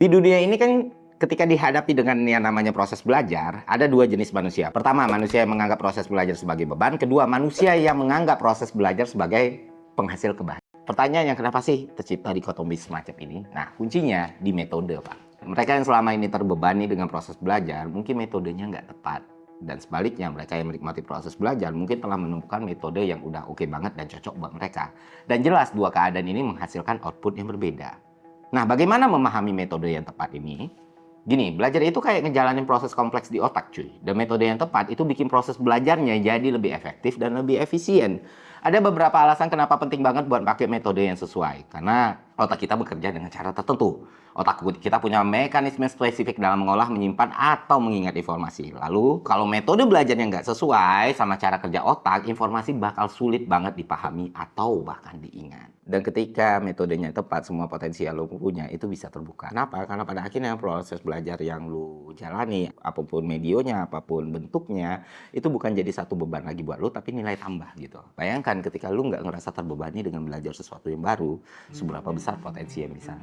Di dunia ini kan ketika dihadapi dengan yang namanya proses belajar, ada dua jenis manusia. Pertama, manusia yang menganggap proses belajar sebagai beban. Kedua, manusia yang menganggap proses belajar sebagai penghasil kebahagiaan. Pertanyaan yang kenapa sih tercipta dikotomi semacam ini? Nah, kuncinya di metode, Pak. Mereka yang selama ini terbebani dengan proses belajar, mungkin metodenya nggak tepat. Dan sebaliknya, mereka yang menikmati proses belajar mungkin telah menemukan metode yang udah oke banget dan cocok buat mereka. Dan jelas, dua keadaan ini menghasilkan output yang berbeda. Nah, bagaimana memahami metode yang tepat ini? Gini, belajar itu kayak ngejalanin proses kompleks di otak, cuy. Dan metode yang tepat itu bikin proses belajarnya jadi lebih efektif dan lebih efisien. Ada beberapa alasan kenapa penting banget buat pakai metode yang sesuai. Karena otak kita bekerja dengan cara tertentu. Otak kita punya mekanisme spesifik dalam mengolah, menyimpan, atau mengingat informasi. Lalu, kalau metode belajarnya nggak sesuai sama cara kerja otak, informasi bakal sulit banget dipahami atau bahkan diingat. Dan ketika metodenya tepat, semua potensi yang lo punya itu bisa terbuka. Kenapa? Karena pada akhirnya proses belajar yang lo jalani, apapun medionya, apapun bentuknya, itu bukan jadi satu beban lagi buat lo, tapi nilai tambah gitu. Bayangkan ketika lo nggak ngerasa terbebani dengan belajar sesuatu yang baru, seberapa besar potensi yang bisa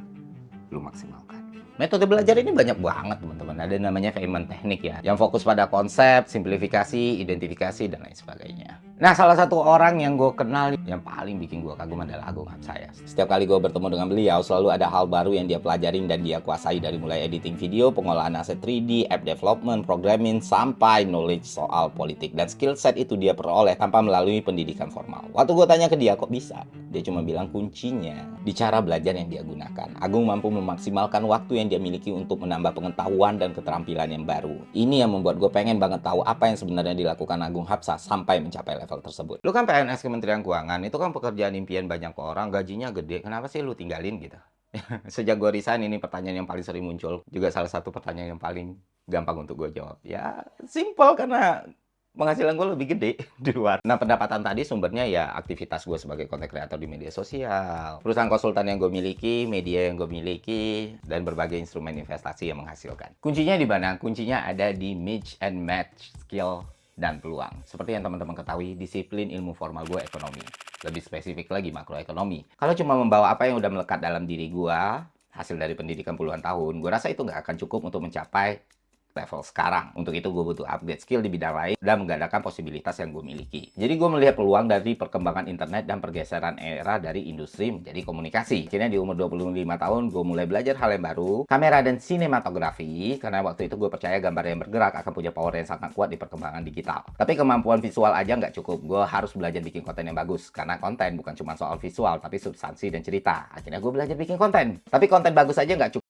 lo maksimalkan. Metode belajar ini banyak banget, teman-teman. Ada namanya Feynman teknik ya, yang fokus pada konsep, simplifikasi, identifikasi, dan lain sebagainya. Nah, salah satu orang yang gue kenal yang paling bikin gue kagum adalah Agung Hapsaya. Setiap kali gue bertemu dengan beliau, selalu ada hal baru yang dia pelajarin dan dia kuasai, dari mulai editing video, pengolahan aset 3D, app development, programming, sampai knowledge soal politik. Dan skill set itu dia peroleh tanpa melalui pendidikan formal. Waktu gue tanya ke dia, kok bisa? Dia cuma bilang kuncinya di cara belajar yang dia gunakan. Agung mampu memaksimalkan waktu yang dia miliki untuk menambah pengetahuan dan keterampilan yang baru. Ini yang membuat gue pengen banget tahu apa yang sebenarnya dilakukan Agung Hapsa sampai mencapai level tersebut. Lu kan PNS Kementerian Keuangan, itu kan pekerjaan impian banyak orang, gajinya gede. Kenapa sih lu tinggalin gitu? Sejak gue resign, ini pertanyaan yang paling sering muncul. Juga salah satu pertanyaan yang paling gampang untuk gue jawab. Ya, simple, karena penghasilan gue lebih gede di luar. Nah, pendapatan tadi sumbernya ya aktivitas gue sebagai content creator di media sosial, perusahaan konsultan yang gue miliki, media yang gue miliki, dan berbagai instrumen investasi yang menghasilkan. Kuncinya di mana? Kuncinya ada di mix and match skill dan peluang. Seperti yang teman-teman ketahui, disiplin ilmu formal gue ekonomi. Lebih spesifik lagi makroekonomi. Kalau cuma membawa apa yang udah melekat dalam diri gue, hasil dari pendidikan puluhan tahun, gue rasa itu nggak akan cukup untuk mencapai level sekarang. Untuk itu gue butuh upgrade skill di bidang lain dan menggandakan posibilitas yang gue miliki. Jadi gue melihat peluang dari perkembangan internet dan pergeseran era dari industri menjadi komunikasi. Akhirnya di umur 25 tahun gue mulai belajar hal yang baru, kamera dan sinematografi, karena waktu itu gue percaya gambar yang bergerak akan punya power yang sangat kuat di perkembangan digital. Tapi kemampuan visual aja nggak cukup, gue harus belajar bikin konten yang bagus. Karena konten bukan cuma soal visual, tapi substansi dan cerita. Akhirnya gue belajar bikin konten. Tapi konten bagus aja nggak cukup.